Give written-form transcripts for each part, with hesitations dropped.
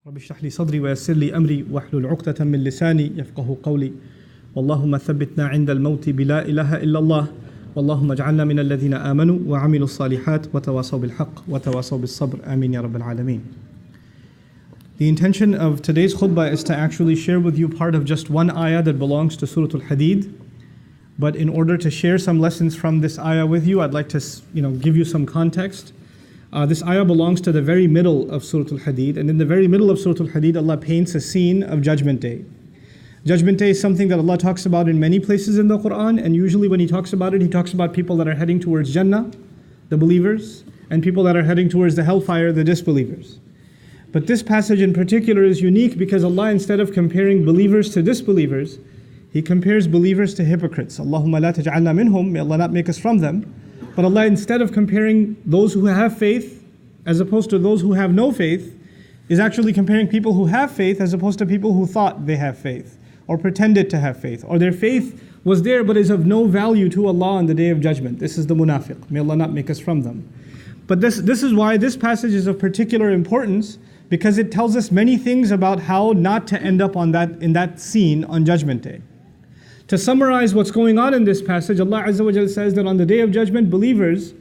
رب اشرح لي صدري ويسر لي أمري واحلل عقدة من لساني يفقه قولي اللهم ثبتنا عند الموت بلا إله إلا الله اللهم اجعلنا من الذين آمنوا وعملوا الصالحات وتواصوا بالحق وتواصوا بالصبر آمين يا رب العالمين. The intention of today's khutbah is to actually share with you part of just one ayah that belongs to Surah Al-Hadid. But in order to share some lessons from this ayah with you, I'd like to give you some context. This ayah belongs to the very middle of Surah Al-Hadid, and in the very middle of Surah Al-Hadid, Allah paints a scene of Judgment Day. Judgment Day is something that Allah talks about in many places in the Qur'an, and usually when He talks about it, He talks about people that are heading towards Jannah, the believers, and people that are heading towards the hellfire, the disbelievers. But this passage in particular is unique because Allah, instead of comparing believers to disbelievers, He compares believers to hypocrites. Allahumma la taj'alna minhum, may Allah not make us from them. But Allah, instead of comparing those who have faith as opposed to those who have no faith, is actually comparing people who have faith as opposed to people who thought they have faith or pretended to have faith, or their faith was there but is of no value to Allah on the Day of Judgment. This is the munafiq. May Allah not make us from them. But this is why this passage is of particular importance, because it tells us many things about how not to end up in that scene on Judgment Day. To summarize what's going on in this passage, Allah Azza wa Jalla says that on the Day of Judgment, believers,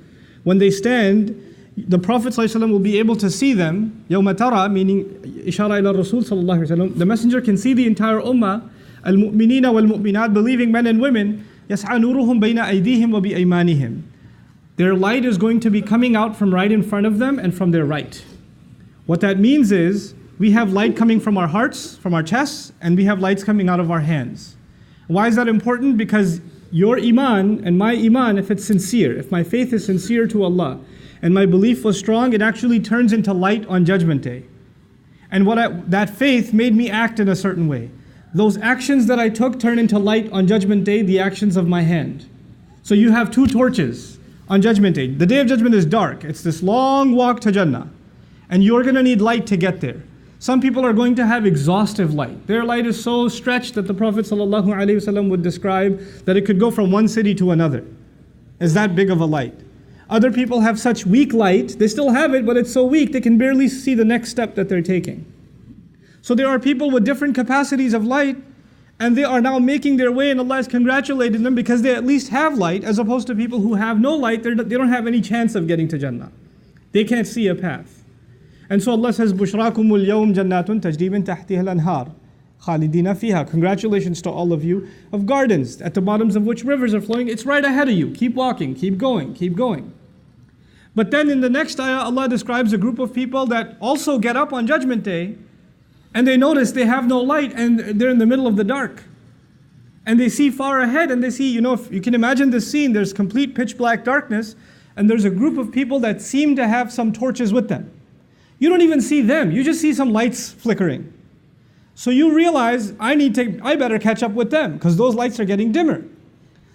when they stand, the Prophet ﷺ will be able to see them. يَوْمَ تَرَى, meaning Ishara ila Rasul sallallahu alaihi wasallam. The messenger can see the entire ummah, al-mu'minina wal-mu'minat, believing men and women, يَسْعَى نُورُهُمْ بَيْنَ أَيْدِيهِمْ وَبِأَيْمَانِهِمْ. Their light is going to be coming out from right in front of them and from their right. What that means is, we have light coming from our hearts, from our chests, and we have lights coming out of our hands. Why is that important? Because your Iman and my Iman, if it's sincere, if my faith is sincere to Allah, and my belief was strong, it actually turns into light on Judgment Day. And that faith made me act in a certain way. Those actions that I took turn into light on Judgment Day, the actions of my hand. So you have two torches on Judgment Day. The Day of Judgment is dark. It's this long walk to Jannah. And you're going to need light to get there. Some people are going to have exhaustive light. Their light is so stretched that the Prophet ﷺ would describe that it could go from one city to another. It's that big of a light. Other people have such weak light, they still have it, but it's so weak they can barely see the next step that they're taking. So there are people with different capacities of light, and they are now making their way, and Allah is congratulating them because they at least have light, as opposed to people who have no light. They don't have any chance of getting to Jannah. They can't see a path. And so Allah says, بُشْرَاكُمُ الْيَوْمْ جَنَّاتٌ تَجْرِي مِنْ تَحْتِهَا الْأَنْهَارُ خَالِدِينَ فِيهَا. Congratulations to all of you, of gardens at the bottoms of which rivers are flowing. It's right ahead of you. Keep walking, keep going, keep going. But then in the next ayah, Allah describes a group of people that also get up on Judgment Day, and they notice they have no light, and they're in the middle of the dark. And they see far ahead, and they see, if you can imagine this scene, there's complete pitch black darkness, and there's a group of people that seem to have some torches with them. You don't even see them, you just see some lights flickering. So you realize, I better catch up with them, because those lights are getting dimmer.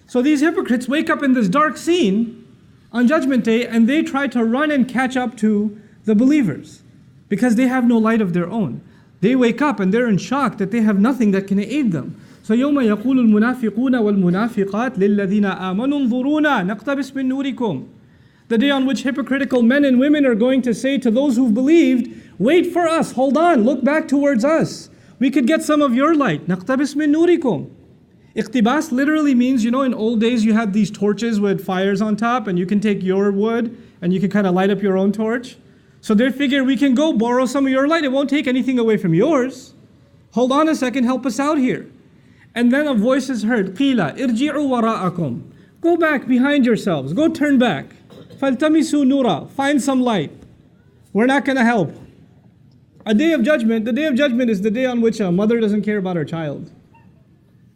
So these hypocrites wake up in this dark scene on Judgment Day, and they try to run and catch up to the believers, because they have no light of their own. They wake up and they're in shock that they have nothing that can aid them. So يَوْمَ يَقُولُ الْمُنَافِقُونَ وَالْمُنَافِقَاتِ لِلَّذِينَ آمَنُوا انظُرُونَا نَقْتَبِسْ مِنْ نُورِكُمْ. The day on which hypocritical men and women are going to say to those who've believed, wait for us, hold on, look back towards us. We could get some of your light. نَقْتَبِسْ مِنْ نُورِكُمْ. Iqtibas literally means, in old days you had these torches with fires on top, and you can take your wood and you can kind of light up your own torch. So they figure we can go borrow some of your light. It won't take anything away from yours. Hold on a second, help us out here. And then a voice is heard, قِيلَ إِرْجِعُوا وَرَاءَكُمْ. Go back behind yourselves, go turn back. فَالْتَمِسُوا نُورًا. Find some light. We're not going to help. The Day of Judgment is the day on which a mother doesn't care about her child.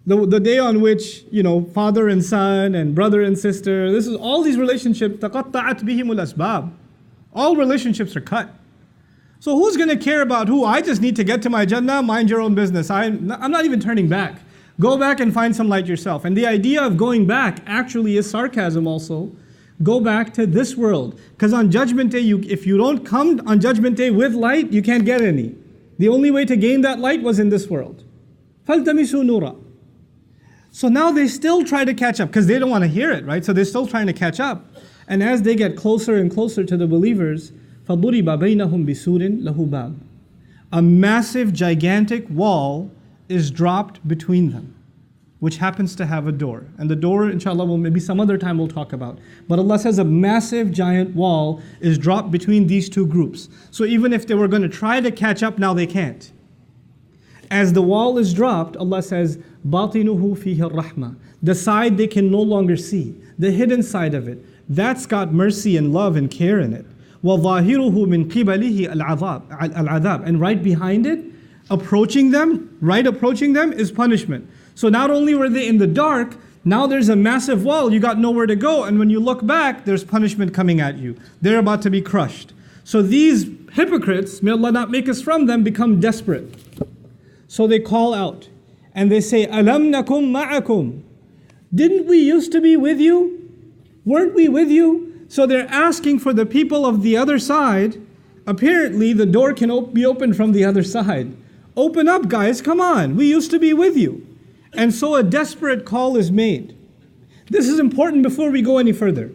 The day on which, father and son and brother and sister, this is all these relationships, تَقَطَّعَتْ بِهِمُ الْأَسْبَابِ. All relationships are cut. So who's going to care about who? I just need to get to my Jannah, mind your own business. I'm not even turning back. Go back and find some light yourself. And the idea of going back actually is sarcasm also. Go back to this world. Because on Judgment Day, if you don't come on Judgment Day with light, you can't get any. The only way to gain that light was in this world. فَالْتَمِسُوا نُورًا. So now they still try to catch up, because they don't want to hear it, right? So they're still trying to catch up. And as they get closer and closer to the believers, فَضُرِبَ بَيْنَهُمْ بِسُورٍ لَهُ بَابٍ. a massive, gigantic wall is dropped between them, which happens to have a door. And the door, inshallah, maybe some other time we'll talk about. But Allah says a massive, giant wall is dropped between these two groups. So even if they were going to try to catch up, now they can't. As the wall is dropped, Allah says, بَاطِنُهُ فِيهِ الرَّحْمَةِ. The side they can no longer see, the hidden side of it, that's got mercy and love and care in it. وَظَاهِرُهُ مِنْ قِبَلِهِ الْعَذَابِ. And right behind it, approaching them is punishment. So not only were they in the dark, now there's a massive wall, you got nowhere to go, and when you look back, there's punishment coming at you. They're about to be crushed. So these hypocrites, may Allah not make us from them, become desperate. So they call out, and they say, أَلَمْ نَكُمْ مَعَكُمْ. Didn't we used to be with you? Weren't we with you? So they're asking for the people of the other side. Apparently the door can be opened from the other side. Open up, guys, come on, we used to be with you. And so a desperate call is made. This is important before we go any further.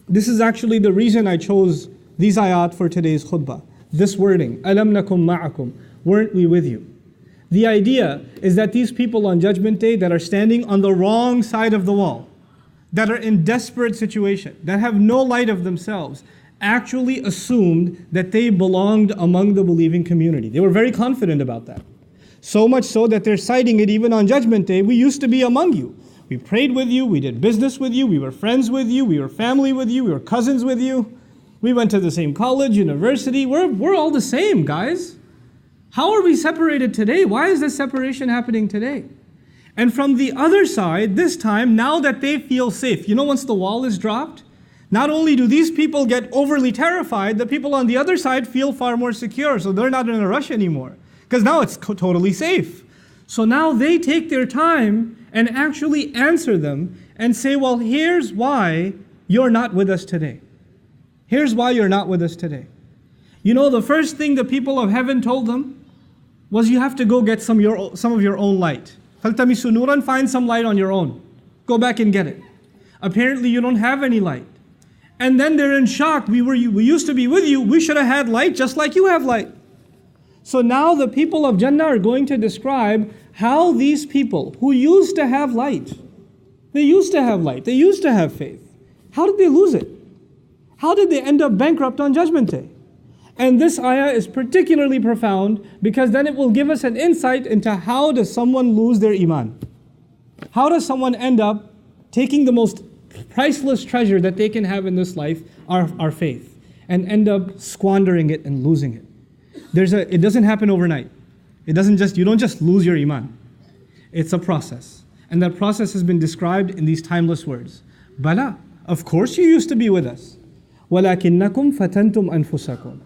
This is actually the reason I chose these ayat for today's khutbah. This wording, أَلَمْ نَكُمْ مَعَكُمْ. Weren't we with you? The idea is that these people on Judgment Day that are standing on the wrong side of the wall, that are in desperate situation, that have no light of themselves, actually assumed that they belonged among the believing community. They were very confident about that. So much so that they're citing it even on Judgment Day. We used to be among you. We prayed with you, we did business with you, we were friends with you, we were family with you, we were cousins with you. We went to the same college, university. We're all the same, guys. How are we separated today? Why is this separation happening today? And from the other side, this time, now that they feel safe, once the wall is dropped, not only do these people get overly terrified, the people on the other side feel far more secure, so they're not in a rush anymore, because now it's totally safe. So now they take their time and actually answer them and say, well, here's why you're not with us today. Here's why you're not with us today. The first thing the people of heaven told them was, you have to go get some of your own light. فَالْتَمِسُوا نُورًا. Find some light on your own. Go back and get it. Apparently you don't have any light. And then they're in shock. We used to be with you. We should have had light just like you have light. So now the people of Jannah are going to describe how these people who used to have light, they used to have light, they used to have faith. How did they lose it? How did they end up bankrupt on Judgment Day? And this ayah is particularly profound because then it will give us an insight into how does someone lose their Iman. How does someone end up taking the most priceless treasure that they can have in this life, our faith, and end up squandering it and losing it. It doesn't happen overnight. You don't just lose your Iman. It's a process. And that process has been described in these timeless words. Bala, of course you used to be with us. وَلَكِنَّكُمْ فَتَنْتُمْ أَنفُسَكُمْ.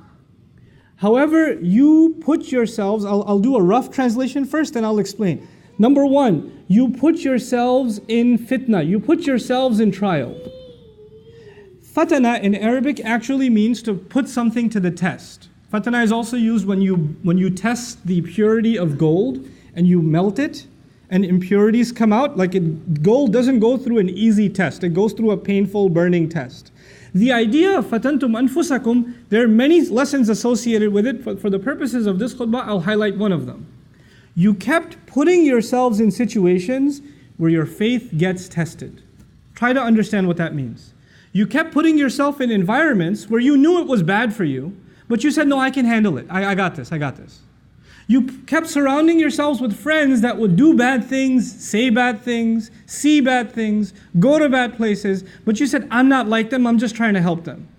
However, you put yourselves, I'll do a rough translation first and I'll explain. Number one, you put yourselves in fitna, you put yourselves in trial. Fatana in Arabic actually means to put something to the test. Fatana is also used when you test the purity of gold and you melt it and impurities come out. Gold doesn't go through an easy test, it goes through a painful, burning test. The idea of fatantum anfusakum, there are many lessons associated with it. For the purposes of this khutbah, I'll highlight one of them. You kept putting yourselves in situations where your faith gets tested. Try to understand what that means. You kept putting yourself in environments where you knew it was bad for you, but you said, no, I can handle it. I got this. You kept surrounding yourselves with friends that would do bad things, say bad things, see bad things, go to bad places, but you said, I'm not like them, I'm just trying to help them.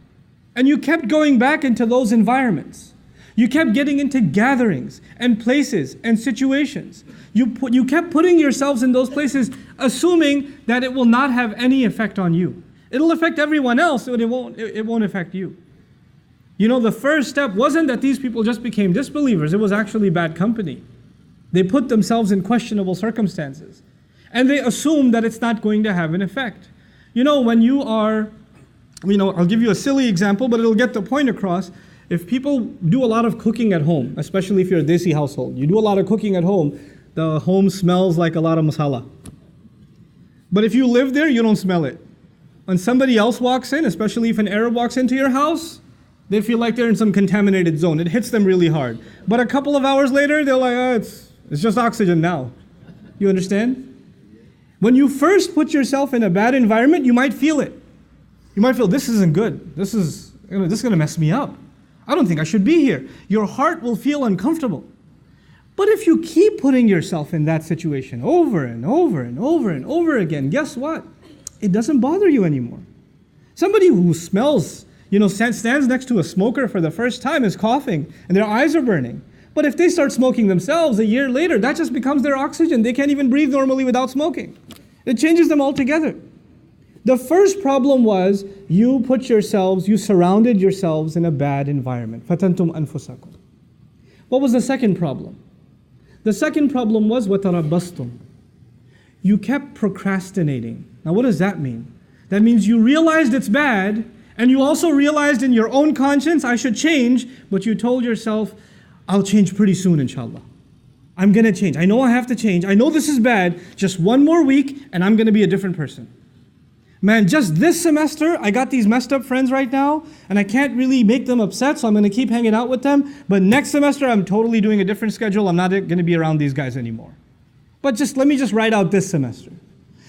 And you kept going back into those environments. You kept getting into gatherings and places and situations. You kept putting yourselves in those places, assuming that it will not have any effect on you. It'll affect everyone else, but it won't affect you. The first step wasn't that these people just became disbelievers. It was actually bad company. They put themselves in questionable circumstances. And they assume that it's not going to have an effect. When you are, I'll give you a silly example, but it'll get the point across. If people do a lot of cooking at home, especially if you're a Desi household, you do a lot of cooking at home, the home smells like a lot of masala. But if you live there, you don't smell it. When somebody else walks in, especially if an Arab walks into your house, They feel like they're in some contaminated zone. It hits them really hard. But a couple of hours later, they're like, oh, it's just oxygen now. You understand? When you first put yourself in a bad environment, you might feel it. You might feel, this isn't good. This is going to mess me up. I don't think I should be here. Your heart will feel uncomfortable. But if you keep putting yourself in that situation over and over and over and over again, guess what? It doesn't bother you anymore. Somebody who smells, stands next to a smoker for the first time is coughing and their eyes are burning. But if they start smoking themselves a year later, that just becomes their oxygen. They can't even breathe normally without smoking. It changes them altogether. The first problem was you surrounded yourselves in a bad environment. فَتَنْتُمْ أَنفُسَكُمْ. What was the second problem? The second problem was وَتَرَبَّصْتُمْ. You kept procrastinating. Now what does that mean? That means you realized it's bad, and you also realized in your own conscience, I should change, but you told yourself, I'll change pretty soon, inshallah. I'm going to change. I know I have to change. I know this is bad. Just one more week, and I'm going to be a different person. Man, just this semester, I got these messed up friends right now, and I can't really make them upset, so I'm going to keep hanging out with them. But next semester, I'm totally doing a different schedule. I'm not going to be around these guys anymore. But let me just write out this semester.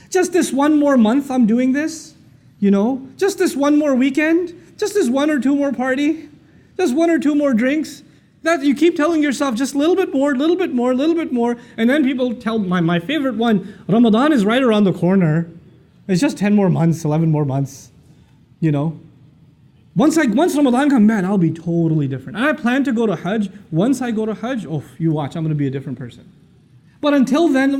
Just this one more month, I'm doing this. Just this one more weekend. Just this one or two more party. Just one or two more drinks. That you keep telling yourself just a little bit more, little bit more, little bit more. And then people tell, my favorite one, Ramadan is right around the corner. It's just 10 more months, 11 more months, Once Ramadan comes, man, I'll be totally different. And I plan to go to Hajj. Once I go to Hajj, you watch, I'm going to be a different person. But until then,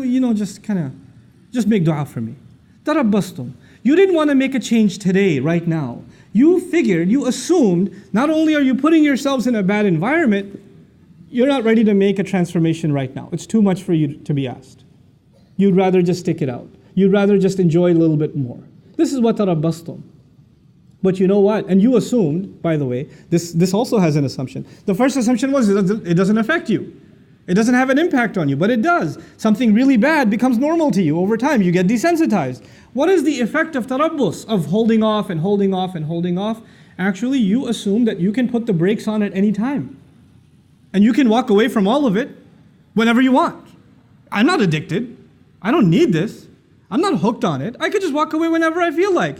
just make dua for me. Tarabbastum. You didn't want to make a change today, right now. You assumed, not only are you putting yourselves in a bad environment, you're not ready to make a transformation right now. It's too much for you to be asked. You'd rather just stick it out. You'd rather just enjoy a little bit more. This is what tarabbastum. But you know what? And you assumed, by the way, this also has an assumption. The first assumption was it doesn't affect you. It doesn't have an impact on you, but it does. Something really bad becomes normal to you over time. You get desensitized. What is the effect of tarabbus, of holding off and holding off and holding off? Actually, you assume that you can put the brakes on at any time. And you can walk away from all of it whenever you want. I'm not addicted. I don't need this. I'm not hooked on it. I could just walk away whenever I feel like.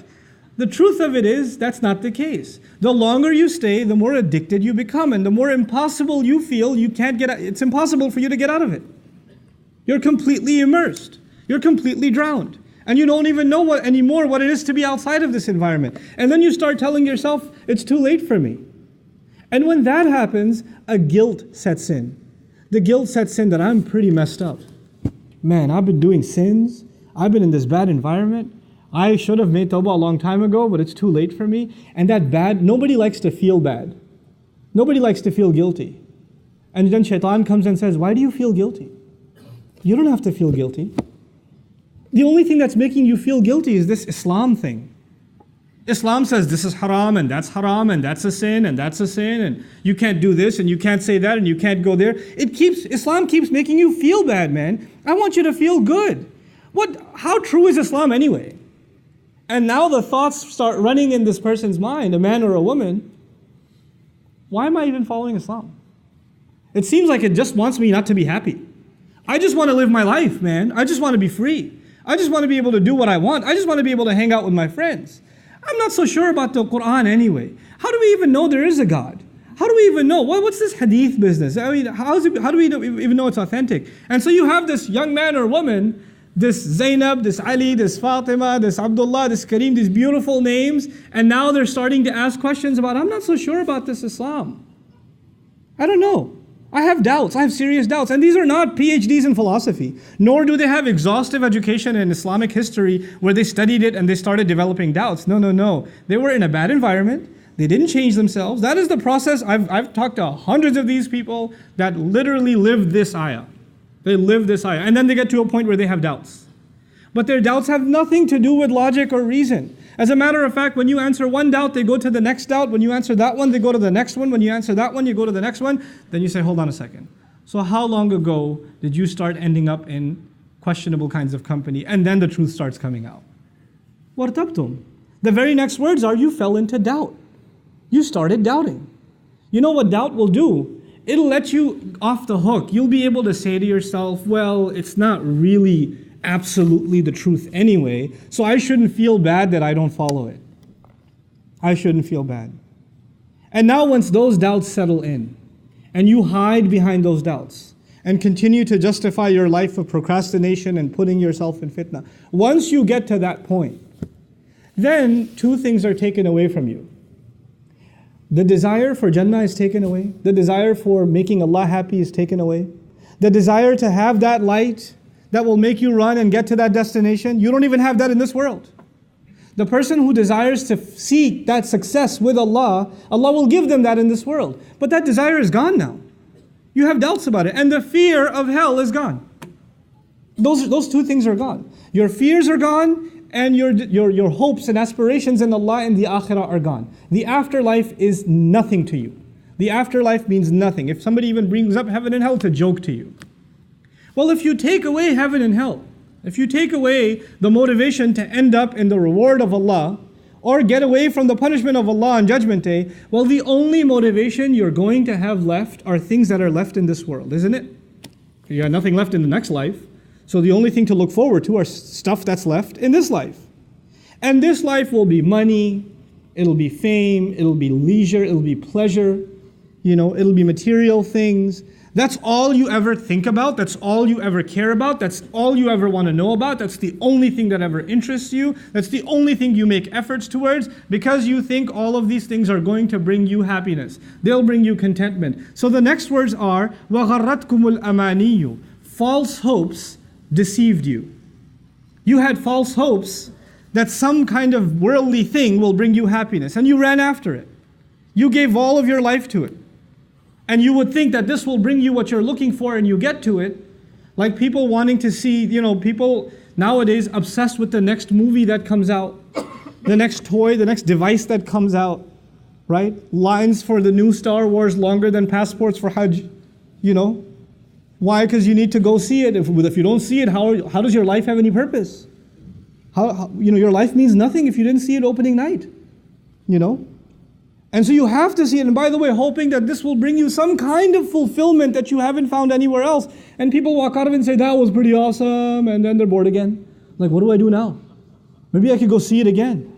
The truth of it is, that's not the case. The longer you stay, the more addicted you become, and the more impossible you feel, it's impossible for you to get out of it. You're completely immersed. You're completely drowned. And you don't even know anymore what it is to be outside of this environment. And then you start telling yourself, it's too late for me. And when that happens, a guilt sets in. The guilt sets in that I'm pretty messed up. Man, I've been doing sins. I've been in this bad environment. I should have made tawbah a long time ago, but it's too late for me. And nobody likes to feel bad. Nobody likes to feel guilty. And then shaitan comes and says, why do you feel guilty? You don't have to feel guilty. The only thing that's making you feel guilty is this Islam thing. Islam says this is haram and that's a sin and that's a sin and you can't do this and you can't say that and you can't go there. Islam keeps making you feel bad, man. I want you to feel good. How true is Islam anyway? And now the thoughts start running in this person's mind, a man or a woman. Why am I even following Islam? It seems like it just wants me not to be happy. I just want to live my life, man. I just want to be free. I just want to be able to do what I want. I just want to be able to hang out with my friends. I'm not so sure about the Qur'an anyway. How do we even know there is a God? How do we even know? What's this hadith business? I mean, how do we even know it's authentic? And so you have this young man or woman, this Zainab, this Ali, this Fatima, this Abdullah, this Kareem, these beautiful names, and now they're starting to ask questions about, I'm not so sure about this Islam. I don't know. I have doubts. I have serious doubts. And these are not PhDs in philosophy, nor do they have exhaustive education in Islamic history where they studied it and they started developing doubts. No. They were in a bad environment. They didn't change themselves. That is the process. I've talked to hundreds of these people that literally live this ayah. They live this ayah. And then they get to a point where they have doubts. But their doubts have nothing to do with logic or reason. As a matter of fact, when you answer one doubt, they go to the next doubt. When you answer that one, they go to the next one. When you answer that one, you go to the next one. Then you say, hold on a second. So how long ago did you start ending up in questionable kinds of company? And then the truth starts coming out. وَارْتَبْتُمْ. The very next words are, you fell into doubt. You started doubting. You know what doubt will do? It'll let you off the hook. You'll be able to say to yourself, well, it's not really absolutely the truth anyway, so I shouldn't feel bad that I don't follow it. I shouldn't feel bad. And now once those doubts settle in, and you hide behind those doubts, and continue to justify your life of procrastination and putting yourself in fitna, once you get to that point, then two things are taken away from you. The desire for Jannah is taken away. The desire for making Allah happy is taken away. The desire to have that light that will make you run and get to that destination, you don't even have that in this world. The person who desires to seek that success with Allah, Allah will give them that in this world. But that desire is gone now. You have doubts about it. And the fear of hell is gone. Those two things are gone. Your fears are gone, and your hopes and aspirations in Allah and the akhirah are gone. The afterlife is nothing to you. The afterlife means nothing. If somebody even brings up heaven and hell, it's a joke to you. Well, if you take away heaven and hell, if you take away the motivation to end up in the reward of Allah, or get away from the punishment of Allah on Judgment Day, well, the only motivation you're going to have left are things that are left in this world, isn't it? You got nothing left in the next life. So the only thing to look forward to are stuff that's left in this life. And this life will be money, it'll be fame, it'll be leisure, it'll be pleasure, it'll be material things. That's all you ever think about, that's all you ever care about, that's all you ever want to know about, that's the only thing that ever interests you, that's the only thing you make efforts towards, because you think all of these things are going to bring you happiness. They'll bring you contentment. So the next words are, وَغَرَّتْكُمُ الْأَمَانِيُّ. False hopes deceived you. You had false hopes that some kind of worldly thing will bring you happiness, and you ran after it. You gave all of your life to it. And you would think that this will bring you what you're looking for, and you get to it. Like people wanting to see, people nowadays obsessed with the next movie that comes out, the next toy, the next device that comes out, right? Lines for the new Star Wars longer than passports for Hajj, Why? Because you need to go see it. If you don't see it, how does your life have any purpose? Your life means nothing if you didn't see it opening night, And so you have to see it. And by the way, hoping that this will bring you some kind of fulfillment that you haven't found anywhere else. And people walk out of it and say, that was pretty awesome. And then they're bored again. Like, what do I do now? Maybe I could go see it again.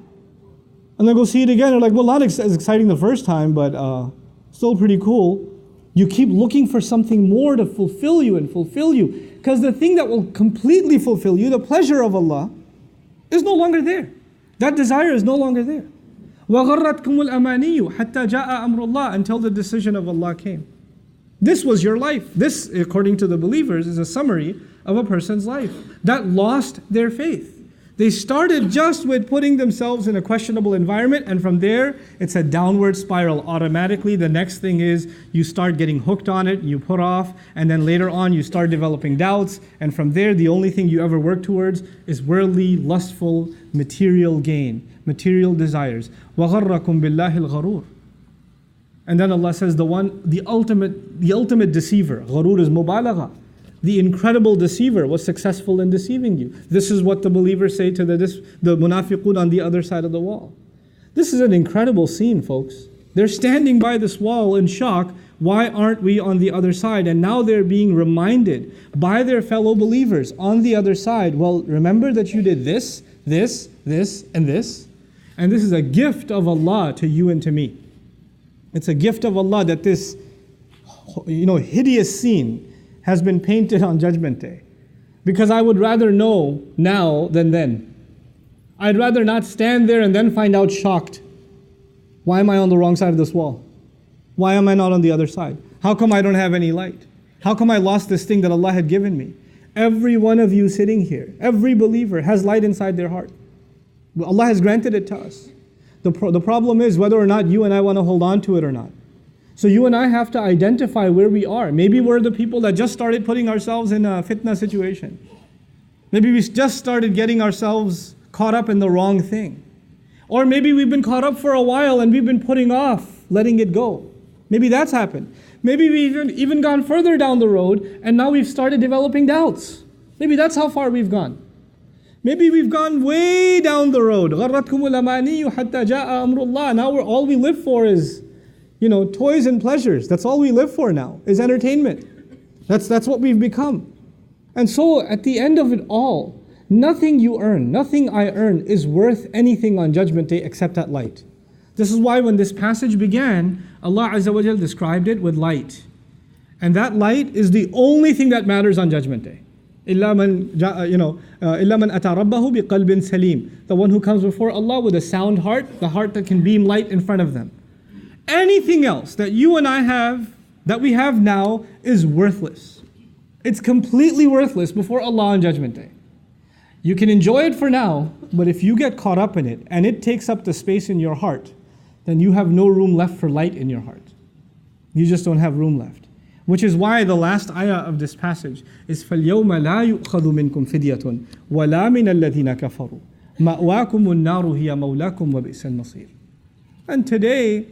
And then go see it again. They're like, well, not as exciting the first time, but still pretty cool. You keep looking for something more to fulfill you and fulfill you. Because the thing that will completely fulfill you, the pleasure of Allah, is no longer there. That desire is no longer there. وَغَرَّتْكُمُ الْأَمَانِيُّ حَتَّى جَاءَ أَمْرُ اللَّهِ, until the decision of Allah came. This was your life. This, according to the believers, is a summary of a person's life that lost their faith. They started just with putting themselves in a questionable environment, and from there, it's a downward spiral. Automatically, the next thing is you start getting hooked on it, you put off, and then later on you start developing doubts, and from there, the only thing you ever work towards is worldly, lustful, material gain, material desires. وَغَرَّكُمْ بِاللَّهِ الْغَرُورِ. And then Allah says the ultimate deceiver, gharur is mubalagha. The incredible deceiver was successful in deceiving you. This is what the believers say to the munafiqun on the other side of the wall. This is an incredible scene, folks. They're standing by this wall in shock. Why aren't we on the other side? And now they're being reminded by their fellow believers on the other side. Well, remember that you did this, this, this, and this. And this is a gift of Allah to you and to me. It's a gift of Allah that this, hideous scene has been painted on Judgment Day. Because I would rather know now than then. I'd rather not stand there and then find out shocked. Why am I on the wrong side of this wall? Why am I not on the other side? How come I don't have any light? How come I lost this thing that Allah had given me? Every one of you sitting here, every believer has light inside their heart. Allah has granted it to us. The problem is whether or not you and I want to hold on to it or not. So you and I have to identify where we are. Maybe we're the people that just started putting ourselves in a fitna situation. Maybe we just started getting ourselves caught up in the wrong thing. Or maybe we've been caught up for a while and we've been putting off letting it go. Maybe that's happened. Maybe we've even gone further down the road and now we've started developing doubts. Maybe that's how far we've gone. Maybe we've gone way down the road. غَرَّتْكُمُ الْأَمَانِيُّ حَتَّى جَاءَ أَمْرُ اللَّهِ. Now all we live for is, toys and pleasures. That's all we live for now, is entertainment. That's what we've become. And so at the end of it all, nothing you earn, nothing I earn is worth anything on Judgment Day except that light. This is why when this passage began, Allah Azza wa Jal described it with light. And that light is the only thing that matters on Judgment Day. إِلَّا مَنْ أَتَى رَبَّهُ بِقَلْبٍ سَلِيمٍ. The one who comes before Allah with a sound heart, the heart that can beam light in front of them. Anything else that you and I have, that we have now, is worthless. It's completely worthless before Allah on Judgment Day. You can enjoy it for now, but if you get caught up in it and it takes up the space in your heart, then you have no room left for light in your heart. You just don't have room left. Which is why the last ayah of this passage is فَالْيَوْمَ لَا يُؤْخَذُ مِنْكُمْ فِدْيَةٌ وَلَا مِنَ الَّذِينَ كَفَرُوا مَأْوَاكُمُ النَّارُ هِيَ مَوْلَاكُمْ وَبِئْسَ الْمَصِيرُ. And today,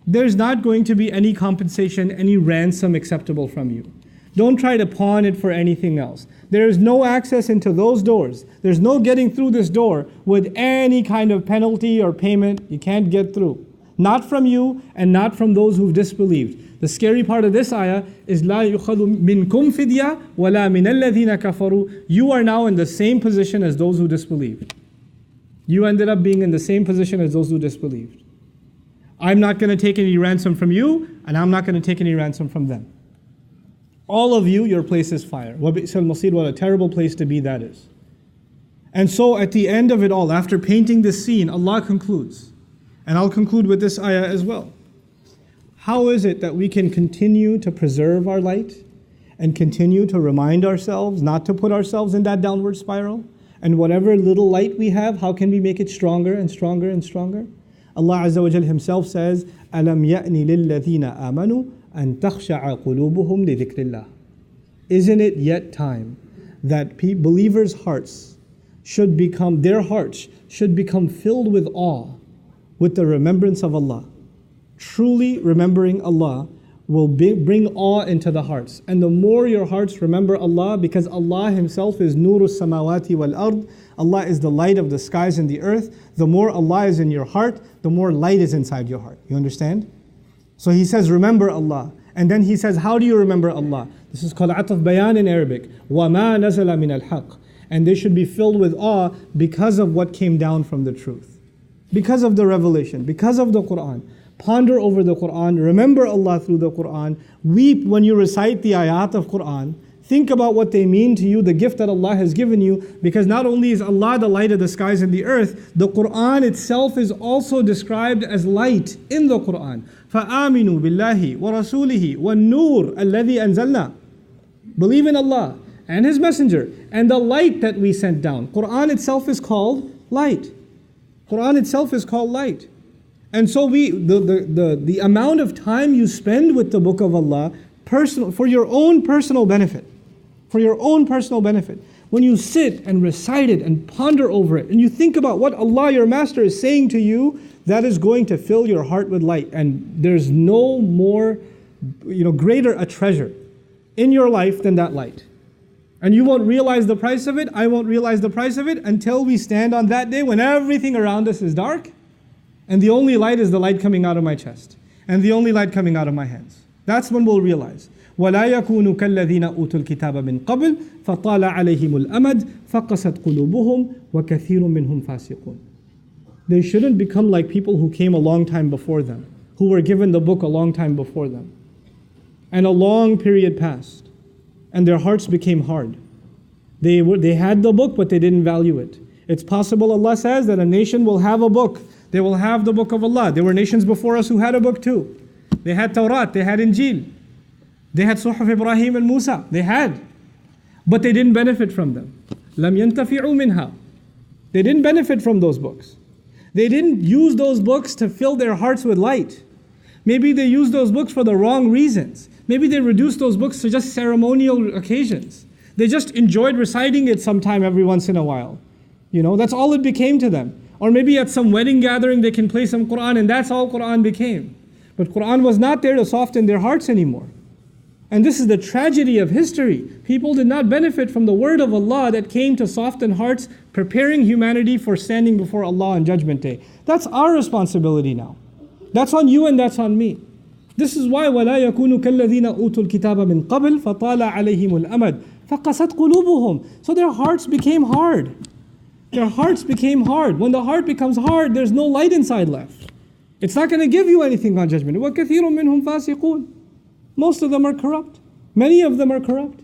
there's not going to be any compensation, any ransom acceptable from you. Don't try to pawn it for anything else. There is no access into those doors. There's no getting through this door with any kind of penalty or payment. You can't get through. Not from you and not from those who've disbelieved. The scary part of this ayah is لَا يُخَذُ مِنْكُمْ فِدْيَةٌ وَلَا مِنَ الَّذِينَ كَفَرُوا. You are now in the same position as those who disbelieved. You ended up being in the same position as those who disbelieved. I'm not going to take any ransom from you, and I'm not going to take any ransom from them. All of you, your place is fire. وَبِئْسَ الْمَصِيرُ. What a terrible place to be that is. And so at the end of it all, after painting this scene, Allah concludes. And I'll conclude with this ayah as well. How is it that we can continue to preserve our light and continue to remind ourselves not to put ourselves in that downward spiral? And whatever little light we have, how can we make it stronger and stronger and stronger? Allah Azza wa Jal Himself says, أَلَمْ يَأْنِ لِلَّذِينَ آمَنُوا أَن تَخْشَعَ قُلُوبُهُمْ لِذِكْرِ اللَّهِ. Isn't it yet time that believers' hearts should become, their hearts should become filled with awe, with the remembrance of Allah? Truly remembering Allah will bring awe into the hearts. And the more your hearts remember Allah, because Allah Himself is Nuru Samawati wal Ard, Allah is the light of the skies and the earth. The more Allah is in your heart, the more light is inside your heart. You understand? So He says, remember Allah. And then He says, how do you remember Allah? This is called ataf bayan in Arabic. وَمَا نَزَلَ مِنَ الْحَقِّ. And they should be filled with awe because of what came down from the truth. Because of the revelation, because of the Qur'an. Ponder over the Qur'an, remember Allah through the Qur'an. Weep when you recite the ayat of Qur'an. Think about what they mean to you, the gift that Allah has given you, because not only is Allah the light of the skies and the earth, the Qur'an itself is also described as light in the Qur'an. فَآمِنُوا بِاللَّهِ وَرَسُولِهِ وَالنُّورِ الَّذِي أَنزَلْنَا. Believe in Allah and His Messenger and the light that we sent down. Qur'an itself is called light. Qur'an itself is called light. And so the amount of time you spend with the Book of Allah, for your own personal benefit, when you sit and recite it and ponder over it, and you think about what Allah, your Master, is saying to you, that is going to fill your heart with light. And there's no more, greater a treasure in your life than that light. And you won't realize the price of it, I won't realize the price of it, until we stand on that day when everything around us is dark, and the only light is the light coming out of my chest, and the only light coming out of my hands. That's when we'll realize. وَلَا يَكُونُوا كَالَّذِينَ أُوتُوا الْكِتَابَ مِنْ قَبْلِ فَطَالَ عَلَيْهِمُ الْأَمَدُ فَقَسَتْ قُلُوبُهُمْ وَكَثِيرٌ مِّنْهُمْ فَاسِقُونَ. They shouldn't become like people who came a long time before them, who were given the book a long time before them. And a long period passed, and their hearts became hard. They had the book, but they didn't value it. It's possible, Allah says, that a nation will have a book. They will have the book of Allah. There were nations before us who had a book too. They had Tawrat, they had Injil. They had Suhuf Ibrahim and Musa. They had. But they didn't benefit from them. لَمْ يَنْتَفِعُوا مِنْهَا. They didn't benefit from those books. They didn't use those books to fill their hearts with light. Maybe they used those books for the wrong reasons. Maybe they reduced those books to just ceremonial occasions. They just enjoyed reciting it sometime every once in a while. That's all it became to them. Or maybe at some wedding gathering they can play some Qur'an, and that's all Qur'an became. But Qur'an was not there to soften their hearts anymore. And this is the tragedy of history. People did not benefit from the word of Allah that came to soften hearts, preparing humanity for standing before Allah on Judgment Day. That's our responsibility now. That's on you and that's on me. This is why وَلَا يَكُونُ كَالَّذِينَ أُوتُوا الْكِتَابَ مِنْ قَبْلِ فَطَالَ عَلَيْهِمُ الْأَمَدُ فَقَسَتْ قُلُوبُهُم. So their hearts became hard. Their hearts became hard. When the heart becomes hard, there's no light inside left. It's not going to give you anything on judgment. وَكَثِيرٌ مِّنْهُمْ فَاسِقُونَ. Most of them are corrupt. Many of them are corrupt.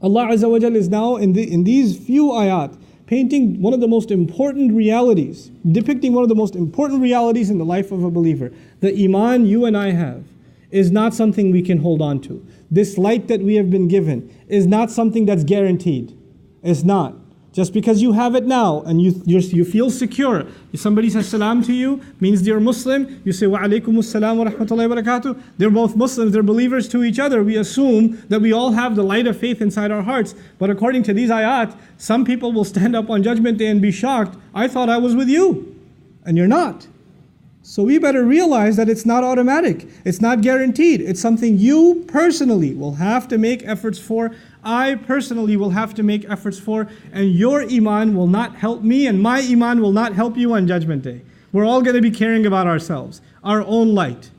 Allah Azza wa Jal is now in these few ayat painting one of the most important realities, depicting one of the most important realities in the life of a believer. The Iman you and I have is not something we can hold on to. This light that we have been given is not something that's guaranteed. It's not. Just because you have it now and you feel secure, if somebody says salam to you, means they're Muslim, you say wa alaykum assalam wa rahmatullahi wa barakatuh. They're both Muslims, they're believers to each other. We assume that we all have the light of faith inside our hearts. But according to these ayat, some people will stand up on Judgment Day and be shocked. I thought I was with you, and you're not. So we better realize that it's not automatic. It's not guaranteed. It's something you personally will have to make efforts for. I personally will have to make efforts for. And your Iman will not help me, and my Iman will not help you on Judgment Day. We're all going to be caring about ourselves, our own light.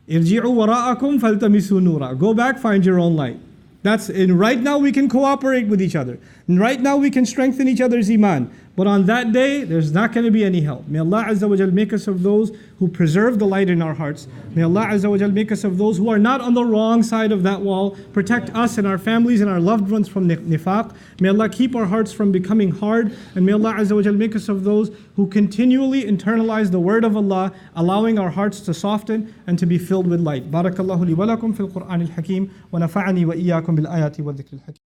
Irji'u wara'akum faltamisu nura. Go back, find your own light. And right now we can cooperate with each other. And right now we can strengthen each other's Iman. But on that day, there's not going to be any help. May Allah Azza wa Jal make us of those who preserve the light in our hearts. May Allah Azza wa Jal make us of those who are not on the wrong side of that wall. Protect us and our families and our loved ones from nifaq. May Allah keep our hearts from becoming hard. And may Allah Azza wa Jal make us of those who continually internalize the word of Allah, allowing our hearts to soften and to be filled with light. Barakallahu li wa lakum fil Qur'an al-Hakim wa nafa'ani wa iyyakum bil ayati wa dhikr al-Hakim.